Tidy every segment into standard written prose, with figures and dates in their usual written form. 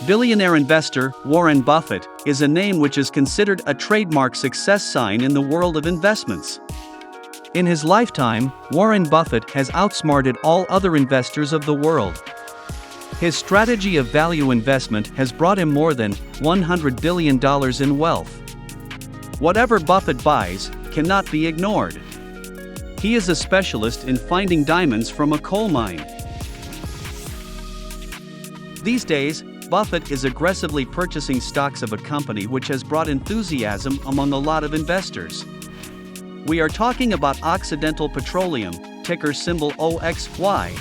Billionaire investor Warren Buffett is a name which is considered a trademark success sign in the world of investments. In his lifetime, Warren Buffett has outsmarted all other investors of the world. His strategy of value investment has brought him more than $100 billion in wealth. Whatever Buffett buys cannot be ignored. He is a specialist in finding diamonds from a coal mine. These days, Buffett is aggressively purchasing stocks of a company which has brought enthusiasm among a lot of investors. We are talking about Occidental Petroleum, ticker symbol OXY.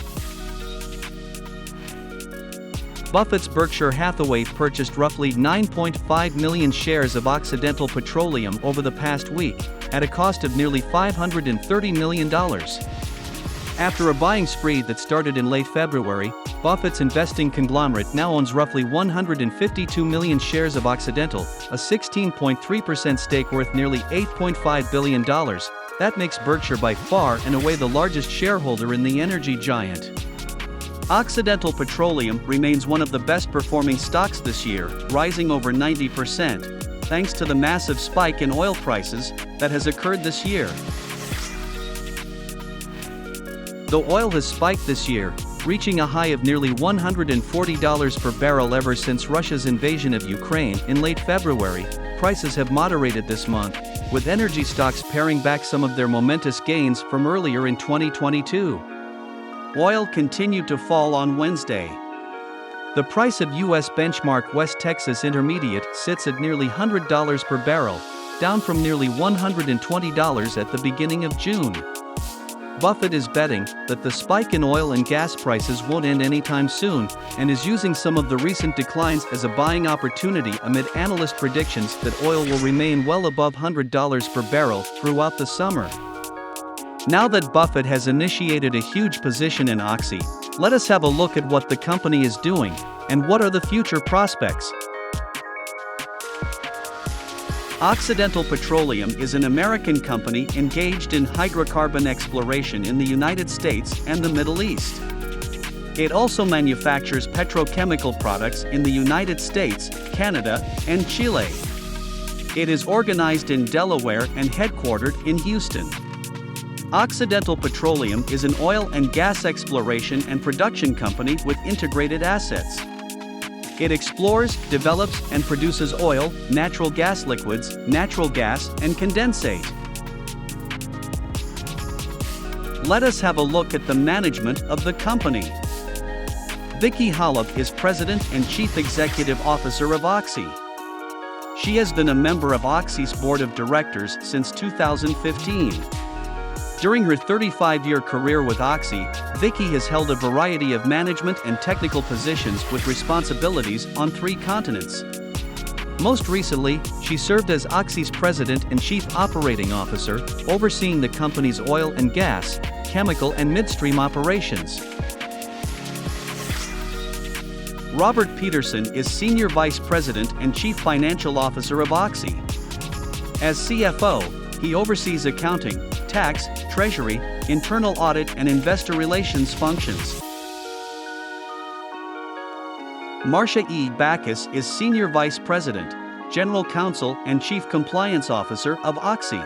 Buffett's Berkshire Hathaway purchased roughly 9.5 million shares of Occidental Petroleum over the past week, at a cost of nearly $530 million. After a buying spree that started in late February, Buffett's investing conglomerate now owns roughly 152 million shares of Occidental, a 16.3% stake worth nearly $8.5 billion. That makes Berkshire by far and away the largest shareholder in the energy giant. Occidental Petroleum remains one of the best performing stocks this year, rising over 90%, thanks to the massive spike in oil prices that has occurred this year. Though oil has spiked this year, reaching a high of nearly $140 per barrel ever since Russia's invasion of Ukraine in late February, prices have moderated this month, with energy stocks paring back some of their momentous gains from earlier in 2022. Oil continued to fall on Wednesday. The price of U.S. benchmark West Texas Intermediate sits at nearly $100 per barrel, down from nearly $120 at the beginning of June. Buffett is betting that the spike in oil and gas prices won't end anytime soon, and is using some of the recent declines as a buying opportunity amid analyst predictions that oil will remain well above $100 per barrel throughout the summer. Now that Buffett has initiated a huge position in Oxy, let us have a look at what the company is doing, and what are the future prospects. Occidental Petroleum is an American company engaged in hydrocarbon exploration in the United States and the Middle East. It also manufactures petrochemical products in the United States, Canada, and Chile. It is organized in Delaware and headquartered in Houston. Occidental Petroleum is an oil and gas exploration and production company with integrated assets. It explores, develops, and produces oil, natural gas liquids, natural gas, and condensate. Let us have a look at the management of the company. Vicki Hollop is President and Chief Executive Officer of Oxy. She has been a member of Oxy's board of directors since 2015. During her 35-year career with Oxy, Vicki has held a variety of management and technical positions with responsibilities on 3 continents. Most recently, she served as Oxy's President and Chief Operating Officer, overseeing the company's oil and gas, chemical and midstream operations. Robert Peterson is Senior Vice President and Chief Financial Officer of Oxy. As CFO, he oversees accounting, tax, treasury, internal audit and investor relations functions. Marcia E. Backus is Senior Vice President, General Counsel and Chief Compliance Officer of Oxy.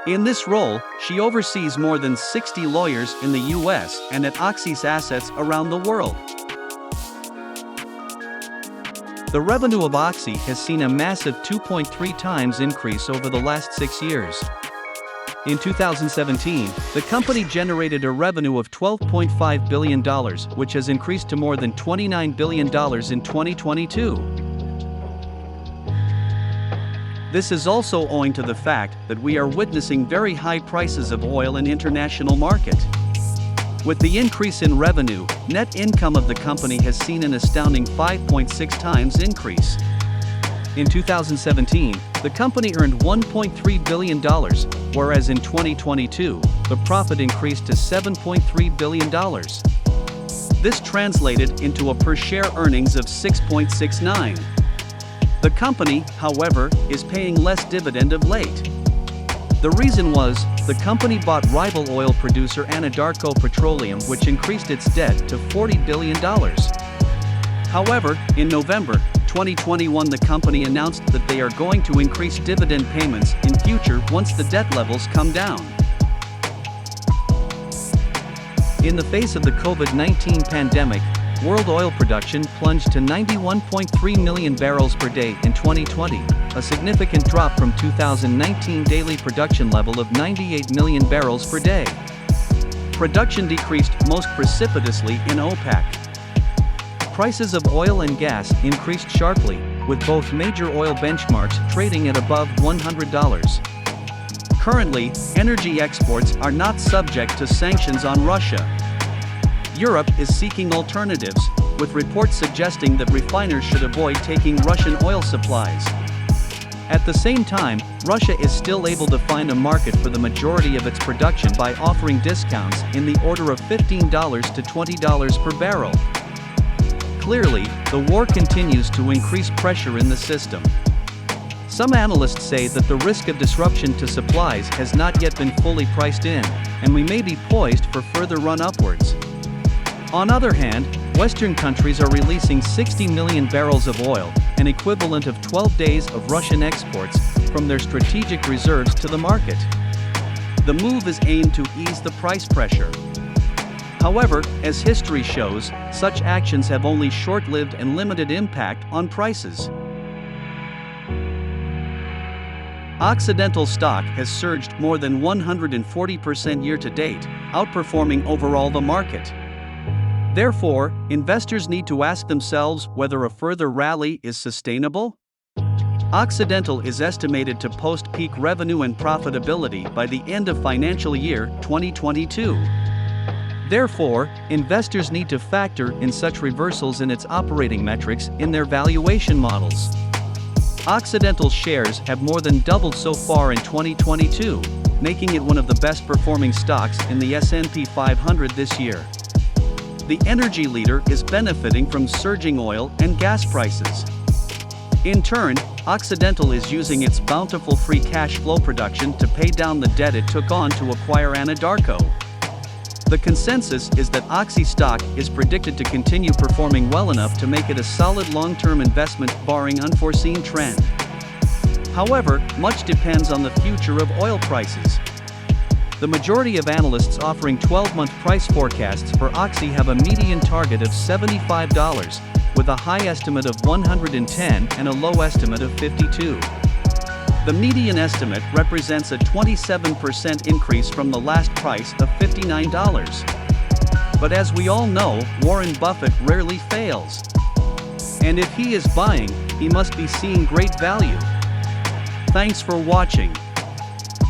In this role, she oversees more than 60 lawyers in the U.S. and at Oxy's assets around the world. The revenue of Oxy has seen a massive 2.3 times increase over the last 6 years. In 2017, the company generated a revenue of $12.5 billion, which has increased to more than $29 billion in 2022. This is also owing to the fact that we are witnessing very high prices of oil in international market. With the increase in revenue, net income of the company has seen an astounding 5.6 times increase. In 2017, the company earned $1.3 billion, whereas in 2022, the profit increased to $7.3 billion. This translated into a per-share earnings of $6.69. The company, however, is paying less dividend of late. The reason was, the company bought rival oil producer Anadarko Petroleum, which increased its debt to $40 billion. However, in November 2021, the company announced that they are going to increase dividend payments in future once the debt levels come down. In the face of the COVID-19 pandemic, world oil production plunged to 91.3 million barrels per day in 2020, a significant drop from 2019 daily production level of 98 million barrels per day. Production decreased most precipitously in OPEC. Prices of oil and gas increased sharply, with both major oil benchmarks trading at above $100. Currently, energy exports are not subject to sanctions on Russia. Europe is seeking alternatives, with reports suggesting that refiners should avoid taking Russian oil supplies. At the same time, Russia is still able to find a market for the majority of its production by offering discounts in the order of $15 to $20 per barrel. Clearly, the war continues to increase pressure in the system. Some analysts say that the risk of disruption to supplies has not yet been fully priced in, and we may be poised for further run upwards. On other hand, Western countries are releasing 60 million barrels of oil, an equivalent of 12 days of Russian exports, from their strategic reserves to the market. The move is aimed to ease the price pressure. However, as history shows, such actions have only short-lived and limited impact on prices. Occidental stock has surged more than 140% year-to-date, outperforming overall the market. Therefore, investors need to ask themselves whether a further rally is sustainable. Occidental is estimated to post peak revenue and profitability by the end of financial year 2022. Therefore, investors need to factor in such reversals in its operating metrics in their valuation models. Occidental shares have more than doubled so far in 2022, making it one of the best performing stocks in the S&P 500 this year. The energy leader is benefiting from surging oil and gas prices. In turn, Occidental is using its bountiful free cash flow production to pay down the debt it took on to acquire Anadarko. The consensus is that Oxy stock is predicted to continue performing well enough to make it a solid long-term investment barring unforeseen trend. However, much depends on the future of oil prices. The majority of analysts offering 12-month price forecasts for Oxy have a median target of $75, with a high estimate of $110 and a low estimate of $52. The median estimate represents a 27% increase from the last price of $59. But as we all know, Warren Buffett rarely fails. And if he is buying, he must be seeing great value. Thanks for watching.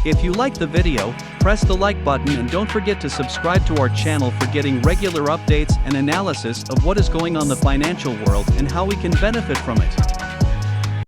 If you like the video, press the like button and don't forget to subscribe to our channel for getting regular updates and analysis of what is going on in the financial world and how we can benefit from it.